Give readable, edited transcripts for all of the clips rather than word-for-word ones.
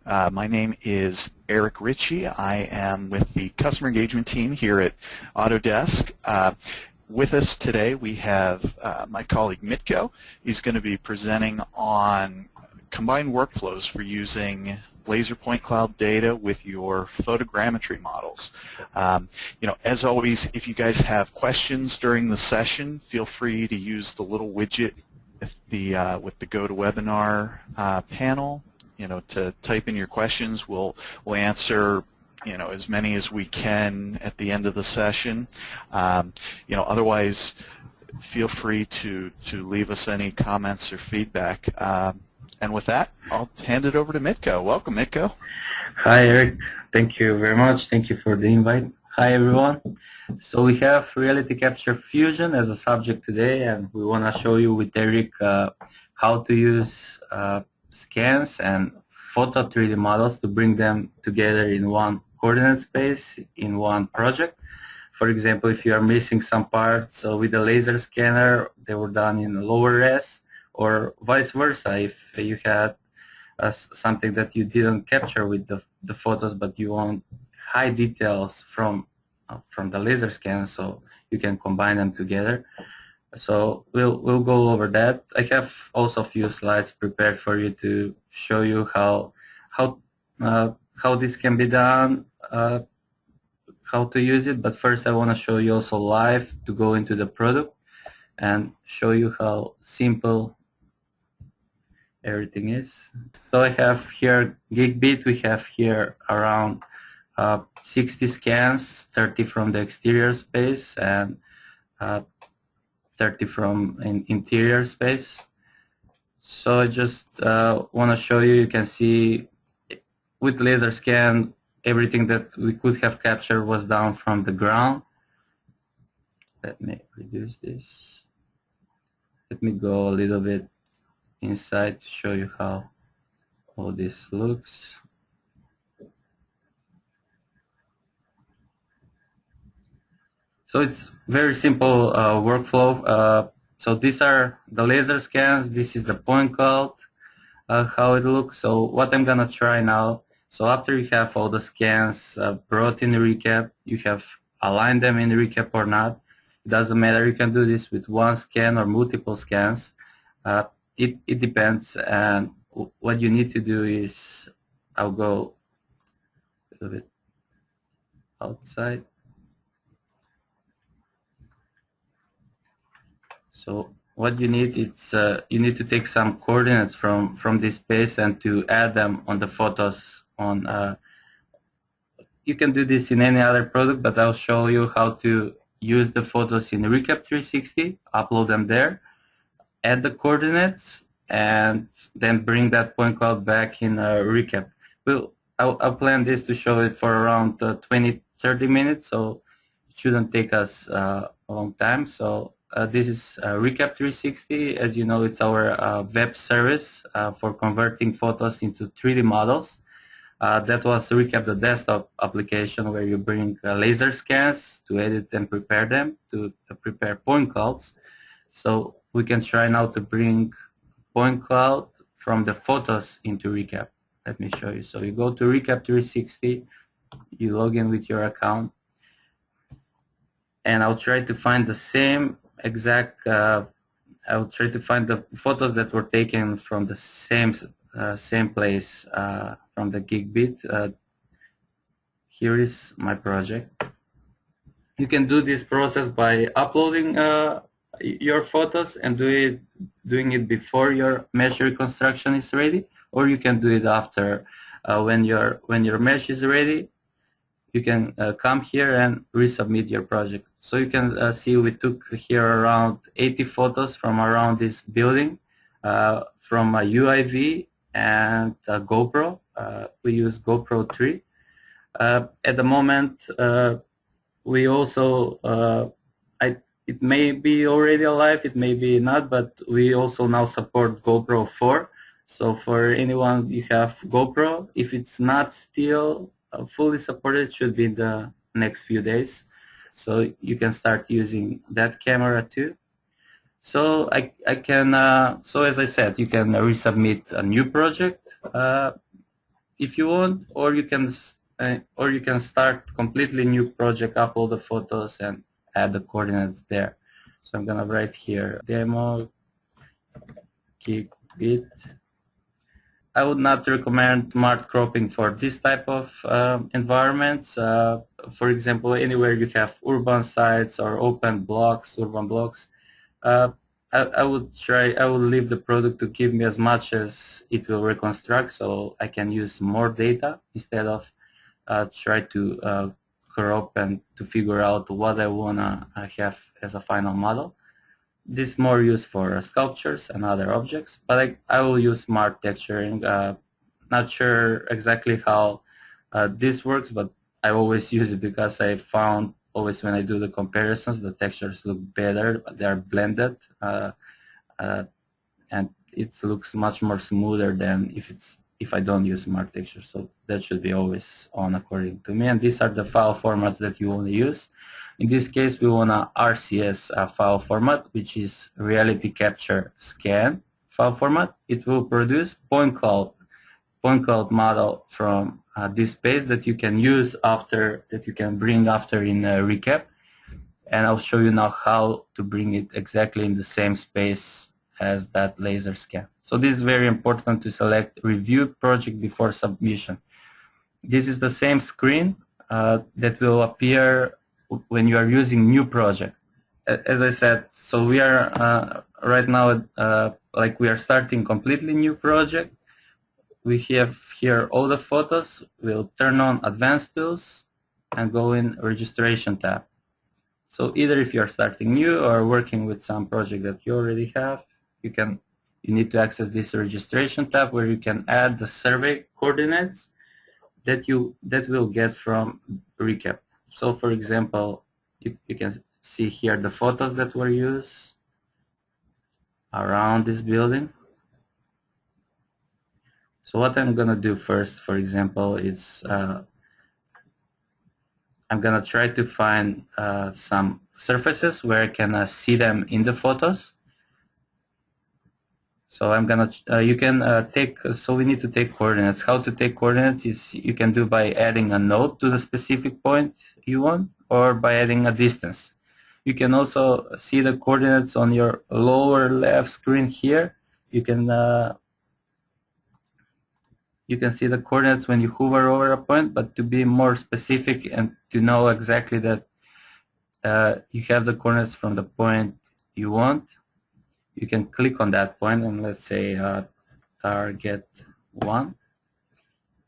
My name is Eric Ritchie. I am with the customer engagement team here at Autodesk. With us today we have my colleague Mitko. He's going to be presenting on combined workflows for using laser point cloud data with your photogrammetry models. As always, if you guys have questions during the session, feel free to use the little widget with the GoToWebinar panel. To type in your questions. We'll answer as many as we can at the end of the session. Otherwise, feel free to leave us any comments or feedback. And with that, I'll hand it over to Mitko. Welcome, Mitko. Hi, Eric. Thank you very much. Thank you for the invite. Hi, everyone. So we have Reality Capture Fusion as a subject today, and we want to show you with Eric how to use scans and photo 3D models to bring them together in one coordinate space in one project. For example, if you are missing some parts with a laser scanner, they were done in lower res, or vice versa. If you had something that you didn't capture with the photos, but you want high details from the laser scan, so you can combine them together. So we'll go over that. I have also a few slides prepared for you to show you how this can be done, how to use it. But first, I want to show you also live to go into the product and show you how simple everything is. So I have here Gigbit. We have here around 60 scans, 30 from the exterior space and 30 from interior space. So I just want to show you, you can see with laser scan, everything that we could have captured was down from the ground. Let me reduce this. Let me go a little bit inside to show you how all this looks. So it's very simple workflow. So these are the laser scans. This is the point cloud, how it looks. So what I'm gonna try now. So after you have all the scans brought in the recap, you have aligned them in the recap or not. It doesn't matter. You can do this with one scan or multiple scans. It depends. And what you need to do is, I'll go a little bit outside. So what you need is you need to take some coordinates from this space and to add them on the photos. You can do this in any other product, but I'll show you how to use the photos in Recap 360, upload them there, add the coordinates, and then bring that point cloud back in Recap. I'll plan this to show it for around 20-30 minutes, so it shouldn't take us a long time. So this is Recap 360. As you know, it's our web service for converting photos into 3D models. That was Recap, the desktop application where you bring laser scans to edit and prepare them, to prepare point clouds. So we can try now to bring point cloud from the photos into Recap. Let me show you. So you go to Recap 360, you log in with your account, and I'll try to find the same exact, I'll try to find the photos that were taken from the same place from the Gigbit. Here is my project. You can do this process by uploading your photos and doing it before your mesh reconstruction is ready, or you can do it after. When your mesh is ready, you can come here and resubmit your project. So you can see we took here around 80 photos from around this building, from a UIV and a GoPro. We use GoPro 3. At the moment, we also, it may be already alive, it may be not, but we also now support GoPro 4. So for anyone you have GoPro, if it's not still fully supported, it should be in the next few days. So you can start using that camera too. So I can, so as I said, you can resubmit a new project. if you want, or you can start completely new project, upload the photos, and add the coordinates there. So I'm gonna write here demo gigabit. I would not recommend smart cropping for this type of environments. For example, anywhere you have urban sites or urban blocks, uh, I would leave the product to give me as much as it will reconstruct, so I can use more data instead of try to crop and to figure out what I wanna have as a final model. This is more used for sculptures and other objects, but I will use smart texturing. Not sure exactly how this works, but I always use it because I found always when I do the comparisons, the textures look better. They are blended, and it looks much more smoother than if I don't use smart texture. So that should be always on according to me. And these are the file formats that you want to use. In this case, we want a RCS file format, which is reality capture scan file format. It will produce point cloud model from this space that you can use after, that you can bring after in recap. And I'll show you now how to bring it exactly in the same space as that laser scan. So this is very important to select review project before submission. This is the same screen that will appear when you are using new project. As I said, so we are right now like we are starting completely new project. We have here all the photos. We'll turn on advanced tools and go in registration tab. So either if you're starting new or working with some project that you already have, you need to access this registration tab where you can add the survey coordinates that will get from recap. So for example, you can see here the photos that were used around this building. So what I'm gonna do first, for example, is I'm gonna try to find some surfaces where I can see them in the photos. So I'm gonna, you can take, so we need to take coordinates. How to take coordinates is you can do by adding a node to the specific point you want, or by adding a distance. You can also see the coordinates on your lower left screen here. You can see the coordinates when you hover over a point, but to be more specific and to know exactly that you have the coordinates from the point you want, you can click on that point and let's say target 1.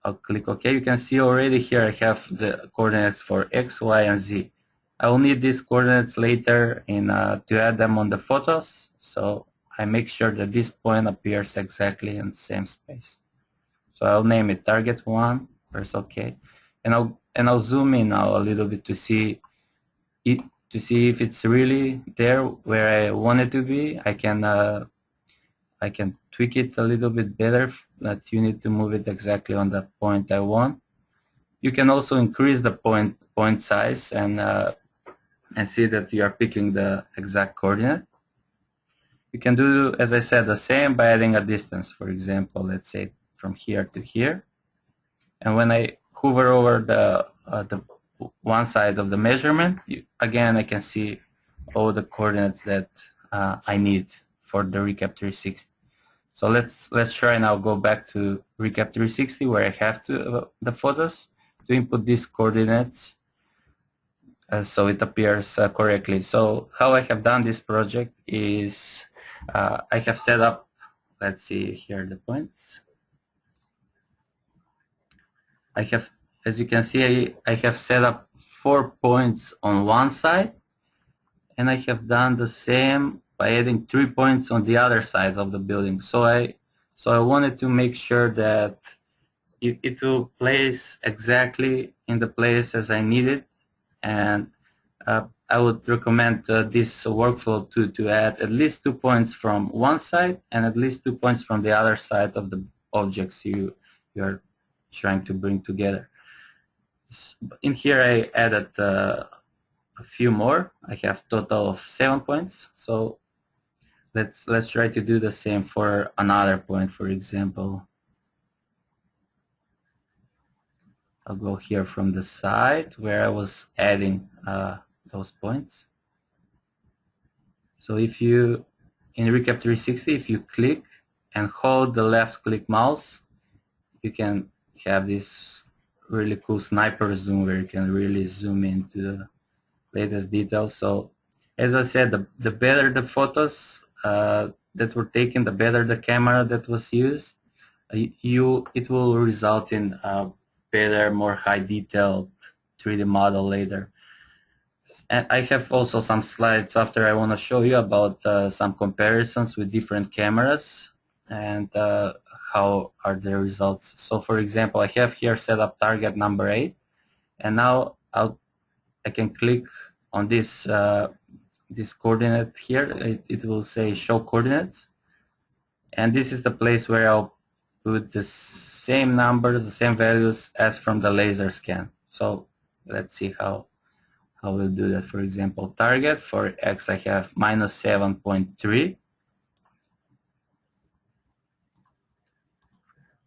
I'll click OK. You can see already here I have the coordinates for X, Y, and Z. I will need these coordinates later to add them on the photos, so I make sure that this point appears exactly in the same space. So I'll name it target 1, press OK, and I'll zoom in now a little bit to see it, to see if it's really there where I want it to be. I can tweak it a little bit better, but you need to move it exactly on the point I want. You can also increase the point size and see that you are picking the exact coordinate. You can do, as I said, the same by adding a distance. For example, let's say from here to here. And when I hover over the one side of the measurement, again I can see all the coordinates that I need for the Recap 360. So let's try now. Go back to Recap 360 where I have the photos to input these coordinates so it appears correctly. So how I have done this project is I have set up, let's see here the points. I have, as you can see, I have set up 4 points on one side, and I have done the same by adding 3 points on the other side of the building. So I wanted to make sure that it will place exactly in the place as I need it, and I would recommend this workflow to add at least 2 points from one side and at least 2 points from the other side of the objects you are trying to bring together. In here I added a few more. I have a total of 7 points. So let's try to do the same for another point, for example. I'll go here from the side where I was adding those points. So if you, in Recap 360, if you click and hold the left click mouse, you can have this really cool sniper zoom where you can really zoom into the latest details. So as I said, the better the photos that were taken, the better the camera that was used, it will result in a better, more high detailed 3D model later. And I have also some slides after I want to show you about some comparisons with different cameras and how are the results. So for example, I have here set up target number 8, and now I can click on this this coordinate here. It will say show coordinates, and this is the place where I'll put the same numbers, the same values as from the laser scan. So let's see how we'll do that. For example, target for X I have -7.3,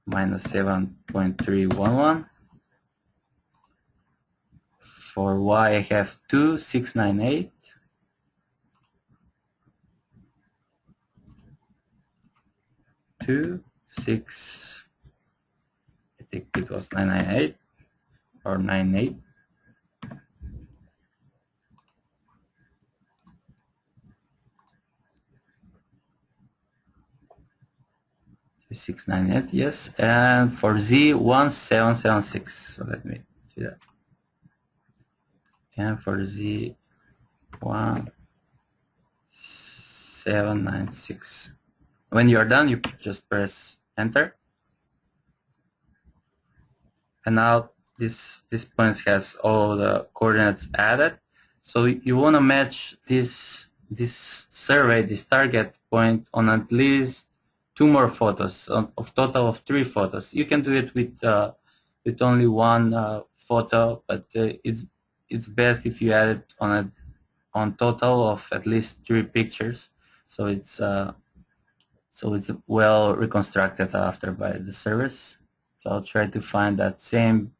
-7.311. For Y I have 2,698. I think it was 998 or 98. 698, yes, and for Z 1776. So let me do that. And for Z 1796. When you're done, you just press enter. And now this point has all the coordinates added. So you want to match this survey, this target point, on at least 2 more photos, of total of 3 photos. You can do it with only 1 photo, but it's best if you add it on total of at least 3 pictures. So it's well reconstructed after by the service. So I'll try to find that some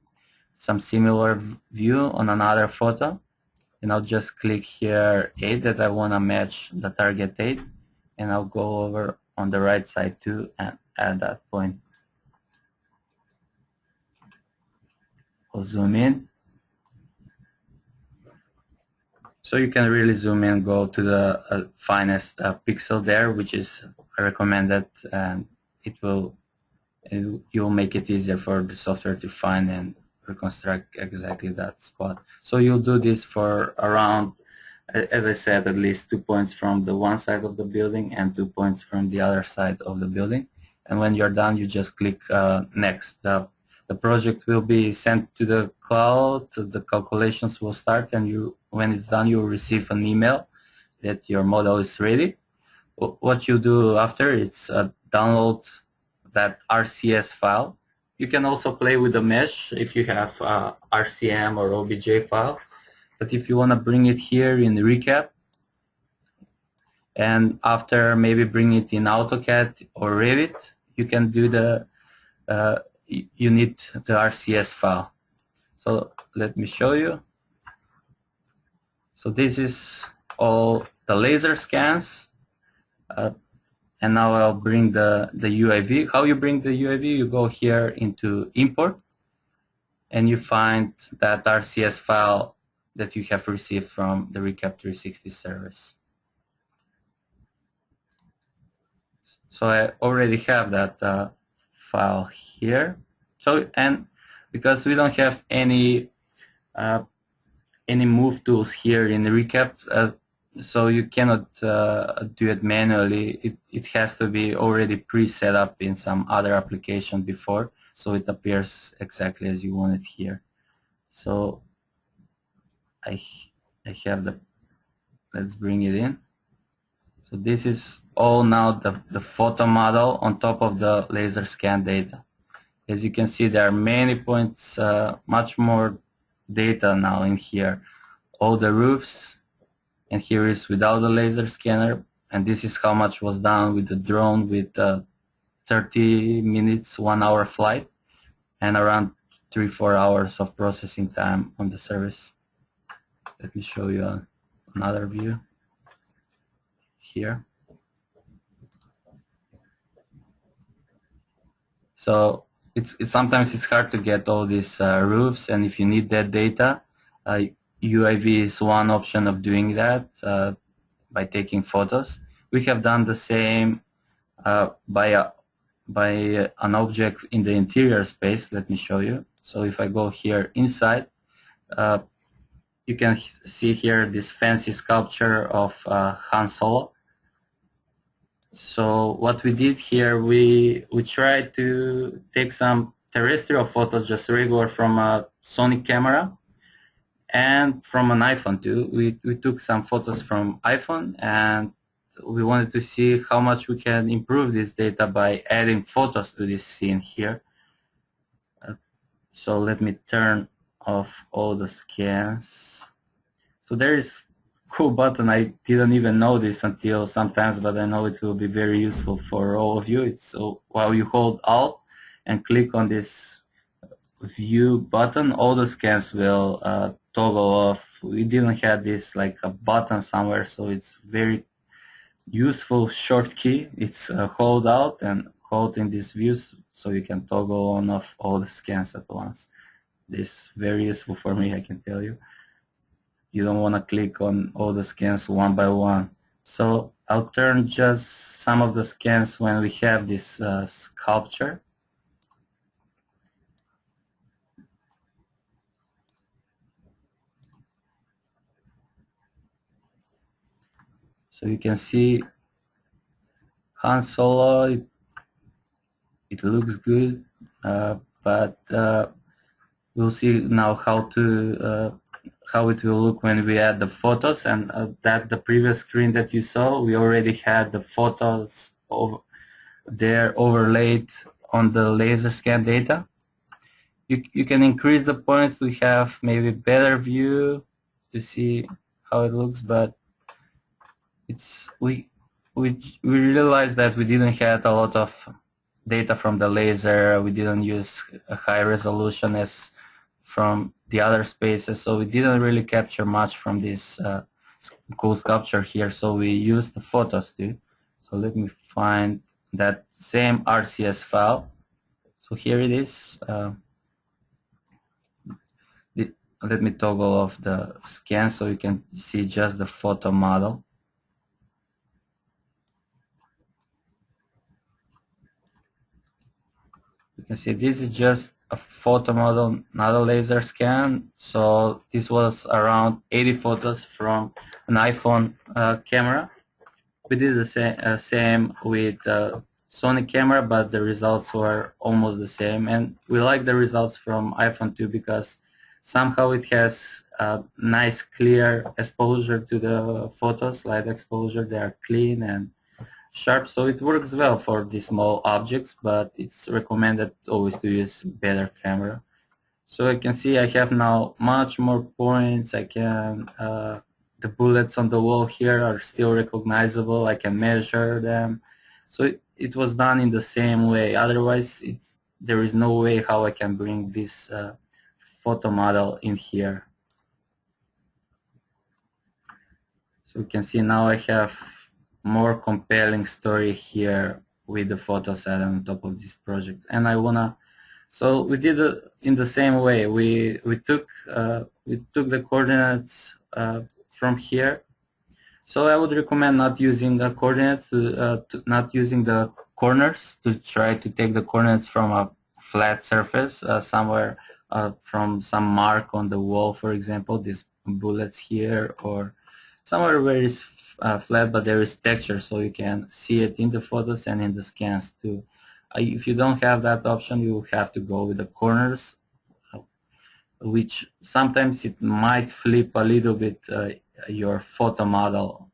similar view on another photo, and I'll just click here 8 that I want to match the target 8, and I'll go over on the right side too and add that point. I'll zoom in. So you can really zoom in, go to the finest pixel there, which is recommended, and you'll make it easier for the software to find and reconstruct exactly that spot. So you'll do this for around, as I said, at least 2 points from the one side of the building and 2 points from the other side of the building. And when you're done, you just click next. The project will be sent to the cloud, the calculations will start, and when it's done, you'll receive an email that your model is ready. What you do after, it's download that RCS file. You can also play with the mesh if you have RCM or OBJ file. But if you want to bring it here in the recap, and after maybe bring it in AutoCAD or Revit, you can do you need the RCS file. So let me show you. So this is all the laser scans. And now I'll bring the UAV. How you bring the UAV? You go here into import, and you find that RCS file that you have received from the Recap 360 service. So I already have that file here. So, and because we don't have any move tools here in the Recap, so you cannot do it manually. It has to be already pre-set up in some other application before, so it appears exactly as you want it here. So I have let's bring it in. So this is all now the photo model on top of the laser scan data. As you can see, there are many points, much more data now in here. All the roofs, and here is without the laser scanner, and this is how much was done with the drone with 30 minutes, 1 hour flight, and around 3-4 hours of processing time on the service. Let me show you another view here. So it's sometimes it's hard to get all these roofs, and if you need that data, UAV is one option of doing that by taking photos. We have done the same by an object in the interior space. Let me show you. So if I go here inside, you can see here this fancy sculpture of Han Solo. So what we did here, we tried to take some terrestrial photos, just regular from a Sony camera and from an iPhone too. We took some photos from iPhone, and we wanted to see how much we can improve this data by adding photos to this scene here. So let me turn off all the scans. So there is cool button. I didn't even know this until sometimes, but I know it will be very useful for all of you. It's so while you hold Alt and click on this view button, all the scans will toggle off. We didn't have this like a button somewhere, so it's very useful short key. It's hold Alt and hold in these views, so you can toggle on off all the scans at once. This is very useful for me, I can tell you. You don't want to click on all the scans one by one. So I'll turn just some of the scans when we have this sculpture. So you can see Han Solo, it looks good, but we'll see now how it will look when we add the photos. And that the previous screen that you saw, we already had the photos there overlaid on the laser scan data. You can increase the points to have maybe better view to see how it looks, but it's we realized that we didn't have a lot of data from the laser. We didn't use a high resolution as from the other spaces, so we didn't really capture much from this cool sculpture here. So we used the photos too. So let me find that same RCS file. So here it is. Let me toggle off the scan so you can see just the photo model. You can see this is just a photo model, not a laser scan. So this was around 80 photos from an iPhone camera. We did the same with Sony camera, but the results were almost the same. And we like the results from iPhone too, because somehow it has a nice clear exposure to the photos, light exposure. They are clean and sharp, so it works well for these small objects, but it's recommended always to use better camera. So I can see I have now much more points. I can the bullets on the wall here are still recognizable. I can measure them. So it was done in the same way. Otherwise, there is no way how I can bring this photo model in here. So you can see now I have more compelling story here with the photos added on top of this project. And I wanna, so we did it in the same way. We took the coordinates from here. So I would recommend not using the coordinates, not using the corners, to try to take the coordinates from a flat surface somewhere, from some mark on the wall, for example, these bullets here, or somewhere where it's flat but there is texture, so you can see it in the photos and in the scans too. If you don't have that option, you have to go with the corners, which sometimes it might flip a little bit your photo model,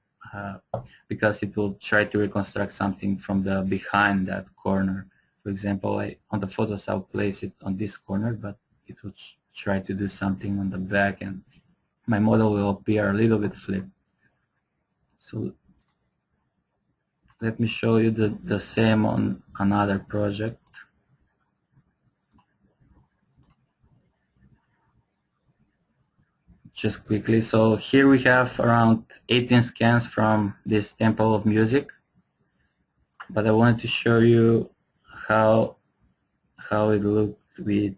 because it will try to reconstruct something from the behind that corner. For example, on the photos I'll place it on this corner, but it will try to do something on the back, and my model will appear a little bit flipped. So let me show you the same on another project. just quickly. So here we have around 18 scans from this Temple of Music, but I wanted to show you how it looked with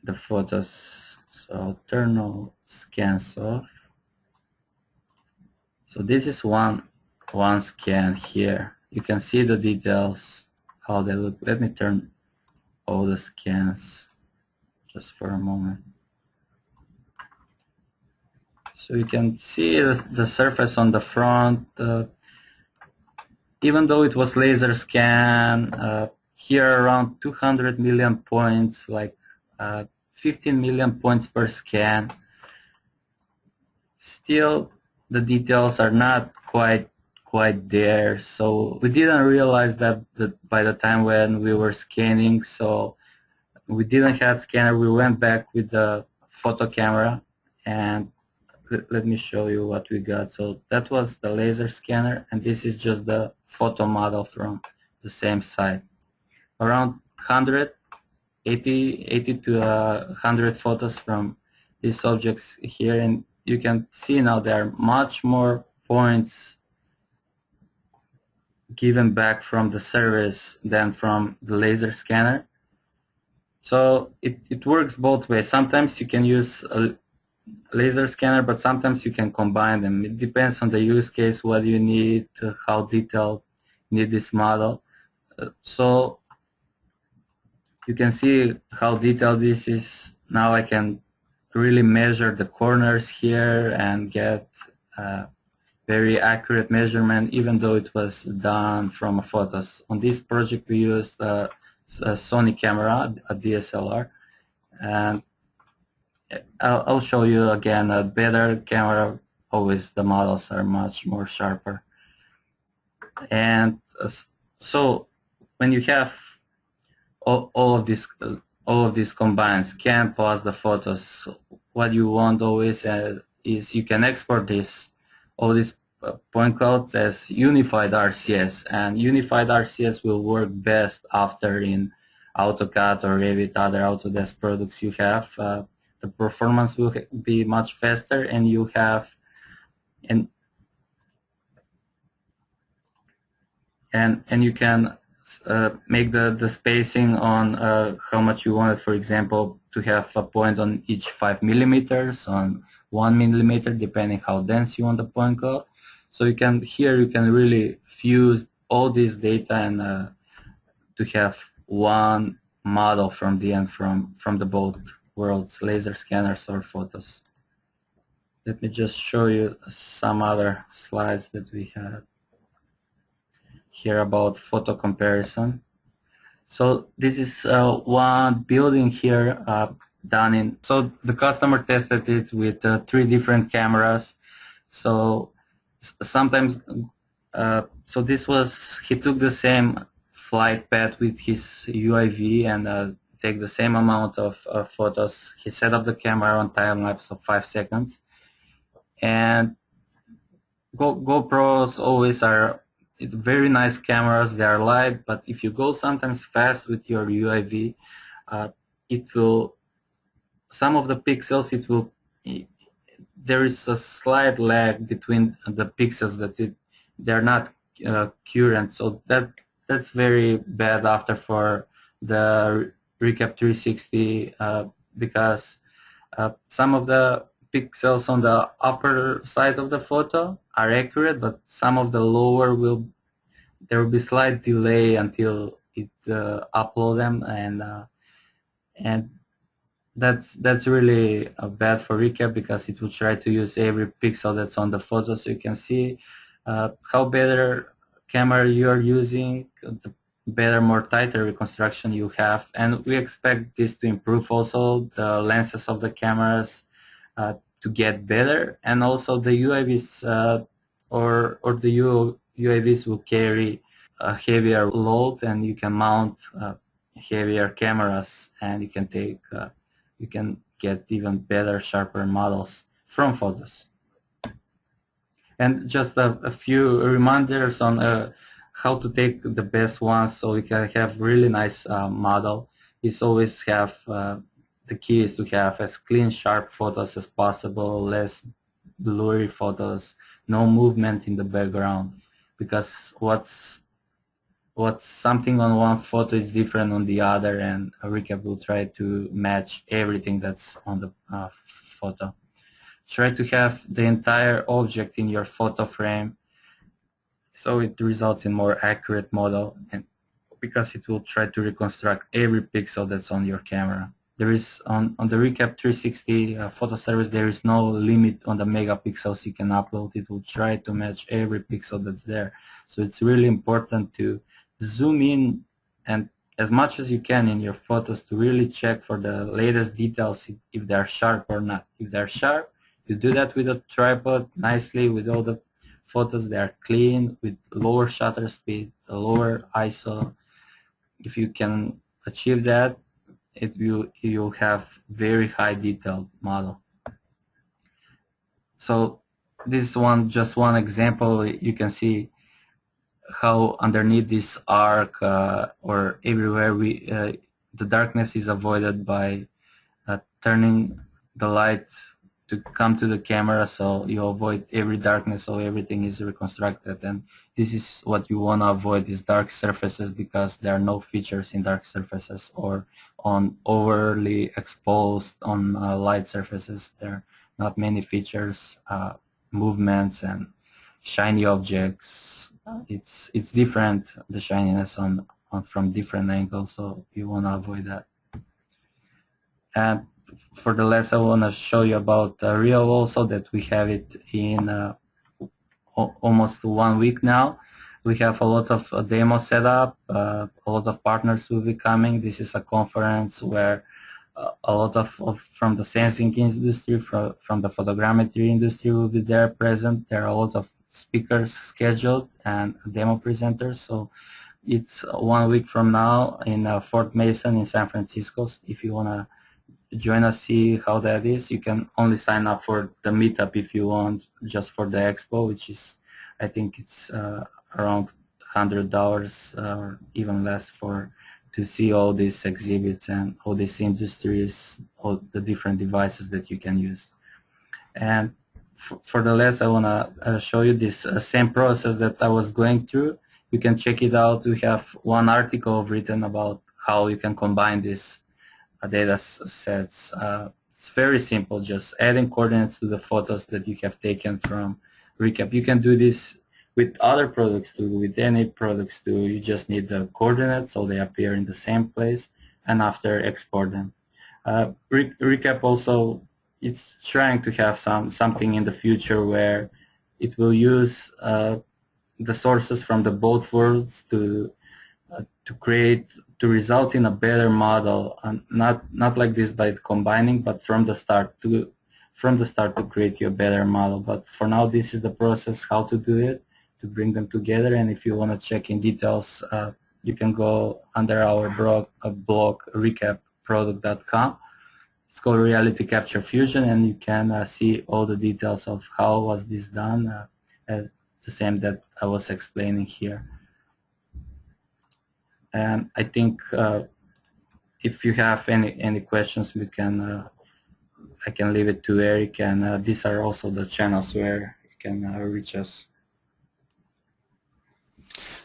the photos. So I'll turn all scans off. So this is one scan here. You can see the details, how they look. Let me turn all the scans just for a moment. So you can see the surface on the front. Even though it was laser scan, here around 200 million points, like 15 million points per scan. Still, the details are not quite there. So we didn't realize that by the time when we were scanning. So we didn't have scanner. We went back with the photo camera, and let me show you what we got. So that was the laser scanner, and this is just the photo model from the same site. Around 80 to 100 photos from these objects here, and you can see now there are much more points given back from the service than from the laser scanner. So it works both ways. Sometimes you can use a laser scanner, but sometimes you can combine them. It depends on the use case, what you need, how detailed you need this model. So you can see how detailed this is. Now I can really measure the corners here and get very accurate measurement, even though it was done from photos. On this project we used a Sony camera, a DSLR, and I'll show you again a better camera. Always the models are much more sharper. And so when you have all of these combined, scan, pause the photos, what you want always is you can export all these point clouds as unified RCS, and unified RCS will work best after in AutoCAD or Revit, other Autodesk products you have. The performance will be much faster, and you have and you can make the spacing on how much you want it. For example, to have a point on each 5 millimeters, on 1 millimeter, depending how dense you want the point cloud. So you can really fuse all this data and to have one model from the end from the both worlds, laser scanners or photos. Let me just show you some other slides that we had here about photo comparison. So this is one building here done in. So the customer tested it with 3 different cameras. So sometimes, so this was, he took the same flight path with his UAV and take the same amount of photos. He set up the camera on time lapse of 5 seconds. And GoPros always are very nice cameras. They are light, but if you go sometimes fast with your UAV, it will, some of the pixels, it will, there is a slight lag between the pixels that they're not current. So that's very bad after for the Recap 360 because some of the pixels on the upper side of the photo are accurate, but some of the lower there will be slight delay until it upload them, and that's really bad for Recap because it will try to use every pixel that's on the photo. So you can see how better camera you are using, the better, more tighter reconstruction you have, and we expect this to improve also the lenses of the cameras to get better, and also the UAVs or the UAVs will carry a heavier load, and you can mount heavier cameras, and you can take you can get even better, sharper models from photos. And just a few reminders on how to take the best ones so we can have really nice model. Is always have the key is to have as clean, sharp photos as possible, less blurry photos, no movement in the background, because what's something on one photo is different on the other, and a recap will try to match everything that's on the photo. Try to have the entire object in your photo frame so it results in more accurate model, and because it will try to reconstruct every pixel that's on your camera. There is on the Recap 360 photo service, there is no limit on the megapixels you can upload. It will try to match every pixel that's there. So it's really important to zoom in and as much as you can in your photos to really check for the latest details if they're sharp or not. If they're sharp, you do that with a tripod nicely with all the photos. They are clean with lower shutter speed, lower ISO. If you can achieve that, you'll have very high detailed model. So this is just one example. You can see how underneath this arc or everywhere the darkness is avoided by turning the light to come to the camera, so you avoid every darkness, so everything is reconstructed. And this is what you want to avoid, is dark surfaces, because there are no features in dark surfaces or on overly exposed on light surfaces. There are not many features, movements and shiny objects. It's different, the shininess on from different angles, so you want to avoid that. And for the last, I want to show you about Rio also, that we have it in almost 1 week now. We have a lot of demos set up. A lot of partners will be coming. This is a conference where a lot of from the sensing industry, from the photogrammetry industry will be there present. There are a lot of speakers scheduled and demo presenters. So it's 1 week from now in Fort Mason in San Francisco. If you want to join us, see how that is. You can only sign up for the meetup if you want, just for the expo, which is, I think it's around $100 or even less to see all these exhibits and all these industries, all the different devices that you can use. And for the last, I want to show you this same process that I was going through. You can check it out. We have one article written about how you can combine this data sets. It's very simple, just adding coordinates to the photos that you have taken from Recap. You can do this with other products too, with any products too. You just need the coordinates so they appear in the same place, and after export them. Recap also, it's trying to have something in the future where it will use the sources from the both worlds to result in a better model, and not like this by combining, but from the start to create you a better model. But for now, this is the process how to do it, to bring them together. And if you want to check in details, you can go under our blog recapproduct.com. It's called Reality Capture Fusion, and you can see all the details of how was this done, as the same that I was explaining here. And I think if you have any questions, we can I can leave it to Eric, and these are also the channels where you can reach us.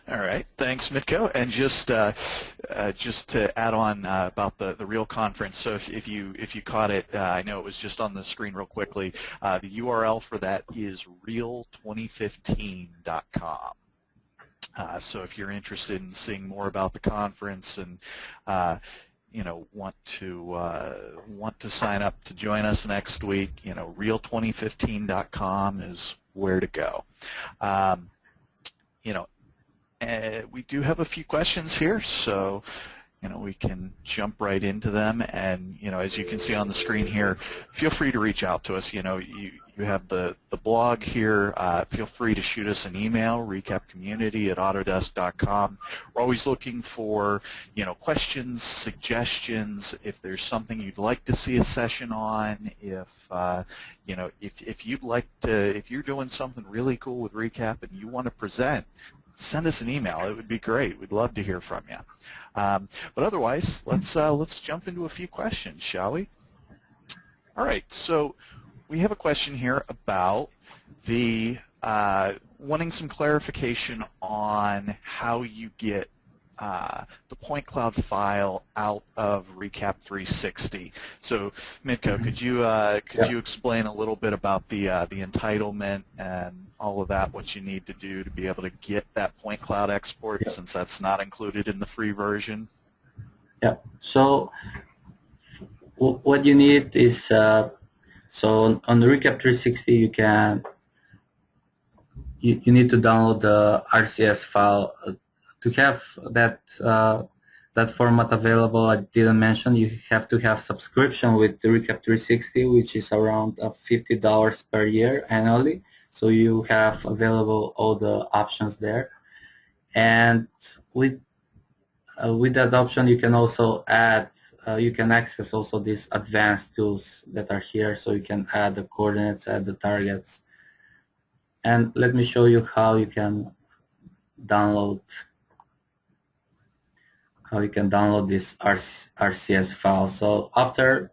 All right, thanks, Mitko. And just to add on about the Real conference, so if you caught it, I know it was just on the screen real quickly. The URL for that is real2015.com. So if you're interested in seeing more about the conference and want to sign up to join us next week, real2015.com is where to go. We do have a few questions here, so we can jump right into them. And as you can see on the screen here, feel free to reach out to us. You have the blog here. Feel free to shoot us an email, recapcommunity@autodesk.com. We're always looking for questions, suggestions. If there's something you'd like to see a session on, if you'd like to, if you're doing something really cool with Recap and you want to present, send us an email. It would be great. We'd love to hear from you. But otherwise, let's jump into a few questions, shall we? All right. So we have a question here about the wanting some clarification on how you get the point cloud file out of Recap 360. So, Mitko, could you explain a little bit about the entitlement and all of that, what you need to do to be able to get that point cloud export, since that's not included in the free version? Yeah. So what you need is so on the Recap 360 you need to download the RCS file to have that format available. I didn't mention you have to have subscription with the Recap 360, which is around $50 per year annually. So you have available all the options there, and with that option you can also add. You can access also these advanced tools that are here, so you can add the coordinates, add the targets. And let me show you how you can download this RCS file. So after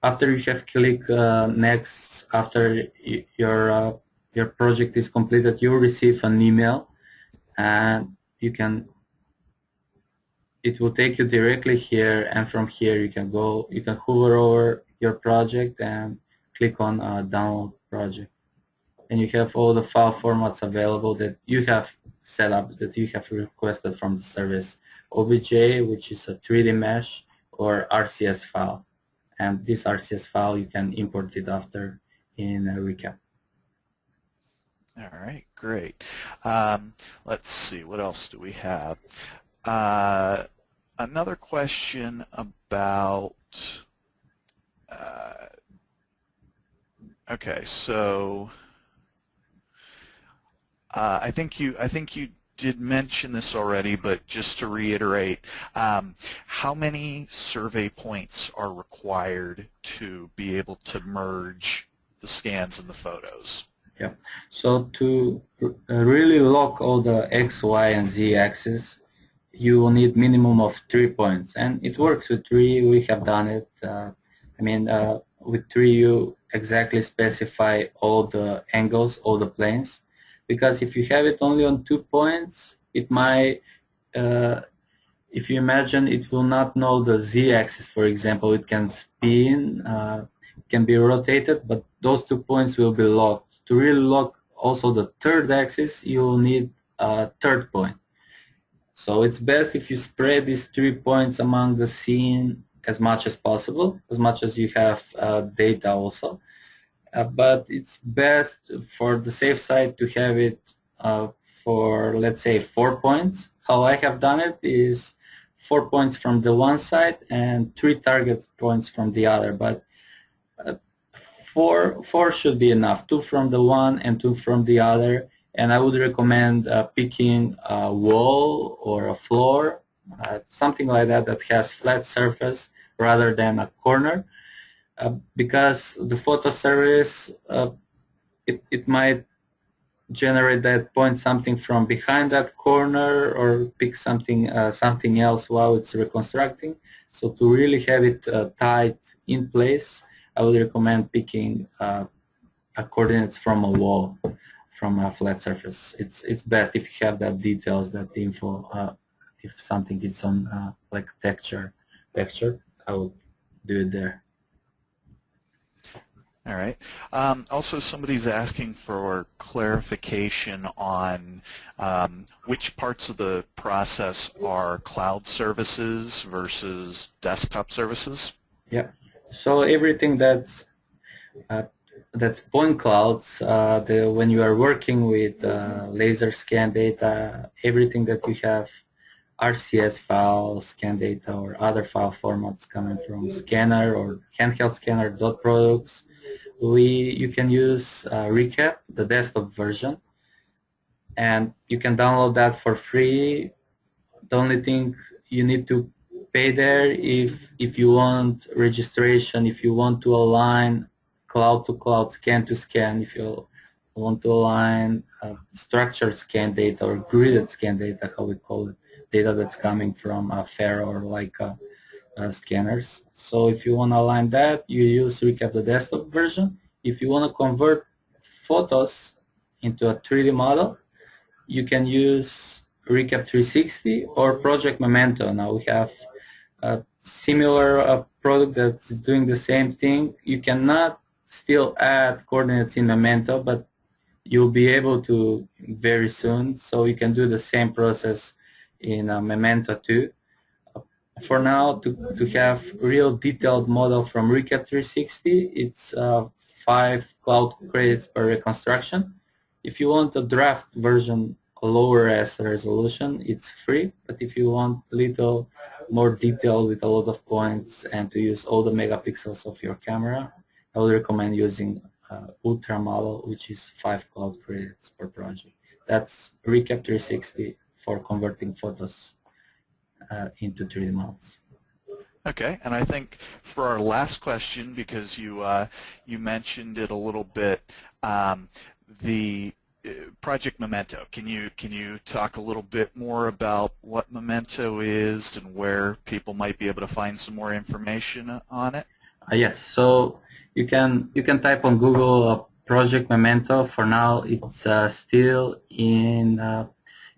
you have clicked next, after your project is completed, you will receive an email, and it will take you directly here, and from here you can hover over your project and click on download project, and you have all the file formats available that you have set up, that you have requested from the service. OBJ, which is a 3D mesh, or RCS file, and this RCS file you can import it after in Recap. All right, great. Let's see, what else do we have? Another question about, okay, so I think you did mention this already, but just to reiterate, how many survey points are required to be able to merge the scans and the photos? Yeah. So to really lock all the X, Y, and Z axis, you will need minimum of 3 points, and it works with 3. We have done it. With 3 you exactly specify all the angles, all the planes, because if you have it only on 2 points, it might, if you imagine, it will not know the Z-axis, for example. It can spin, can be rotated, but those 2 points will be locked. To really lock also the third axis, you will need a third point. So it's best if you spread these 3 points among the scene as much as possible, as much as you have data also. But it's best for the safe side to have it for, let's say, 4 points. How I have done it is 4 points from the one side and 3 target points from the other. But four should be enough, 2 from the one and 2 from the other. And I would recommend picking a wall or a floor, something like that has flat surface rather than a corner, because the photo service, it might generate that point something from behind that corner, or pick something else while it's reconstructing. So to really have it tight in place, I would recommend picking coordinates from a wall, from a flat surface. It's best if you have that details, that info. If something is on like texture, I would do it there. All right. Also, somebody's asking for clarification on which parts of the process are cloud services versus desktop services. Yeah. So everything that's point clouds, when you are working with laser scan data, everything that you have RCS file, scan data, or other file formats coming from scanner or handheld scanner dot products, you can use Recap, the desktop version, and you can download that for free. The only thing you need to pay there, if you want registration, if you want to align cloud to cloud, scan to scan, if you want to align structured scan data or gridded scan data, how we call it, data that's coming from a fair or like scanners. So if you want to align that, you use Recap the desktop version. If you want to convert photos into a 3D model, you can use Recap 360 or Project Memento. Now we have a similar product that's doing the same thing. You cannot still add coordinates in Memento, but you'll be able to very soon. So you can do the same process in Memento too. For now, to have real detailed model from Recap 360, it's 5 cloud credits per reconstruction. If you want a draft version, a lower res resolution, it's free. But if you want a little more detail with a lot of points and to use all the megapixels of your camera, I would recommend using Ultra model, which is 5 cloud credits per project. That's Recap 360 for converting photos into 3D models. Okay, and I think for our last question, because you you mentioned it a little bit, the Project Memento. Can you talk a little bit more about what Memento is and where people might be able to find some more information on it? Yes, so you can type on Google Project Memento. For now, it's still in.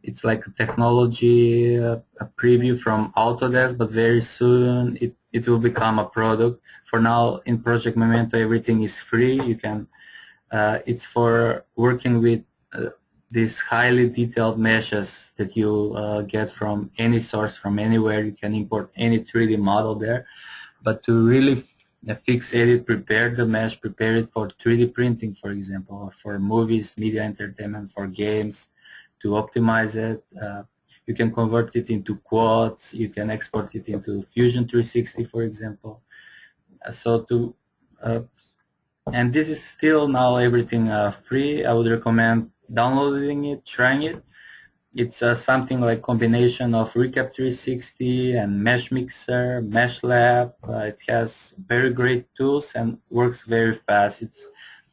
It's like a technology a preview from Autodesk, but very soon it will become a product. For now, in Project Memento, everything is free. You can. It's for working with these highly detailed meshes that you get from any source, from anywhere. You can import any 3D model there. But to really fix, edit, prepare the mesh, prepare it for 3D printing, for example, or for movies, media entertainment, for games, to optimize it. You can convert it into quads. You can export it into Fusion 360, for example. And this is still now everything free. I would recommend downloading it, trying it. It's something like combination of Recap 360 and Mesh Mixer, Mesh Lab. It has very great tools and works very fast. It's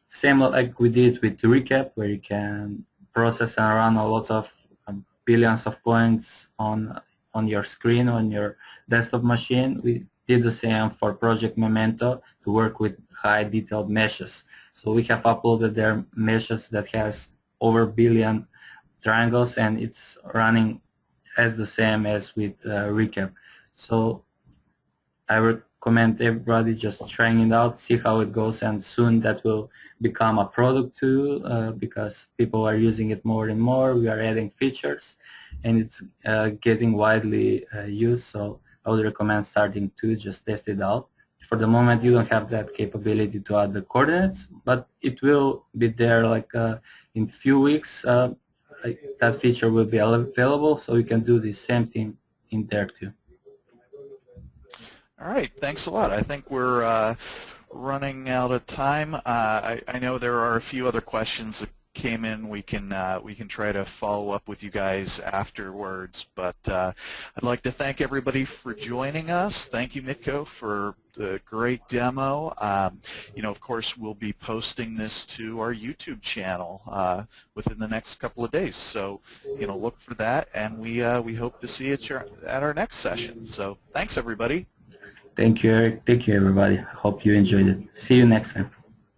same like we did with Recap, where you can process and run a lot of billions of points on your screen, on your desktop machine. We did the same for Project Memento to work with high detailed meshes. So we have uploaded their meshes that has over billion triangles, and it's running as the same as with Recap. So I recommend everybody just trying it out, see how it goes, and soon that will become a product too, because people are using it more and more. We are adding features, and it's getting widely used. So I would recommend starting to just test it out. For the moment, you don't have that capability to add the coordinates, but it will be there like in few weeks. That feature will be available, so you can do the same thing in there too. All right, thanks a lot. I think we're running out of time. I know there are a few other questions that came in. We can try to follow up with you guys afterwards. But I'd like to thank everybody for joining us. Thank you, Mitko, for the great demo. You know, of course, we'll be posting this to our YouTube channel within the next couple of days. So, you know, look for that, and we hope to see you at our next session. So, thanks, everybody. Thank you, Eric. Thank you, everybody. I hope you enjoyed it. See you next time.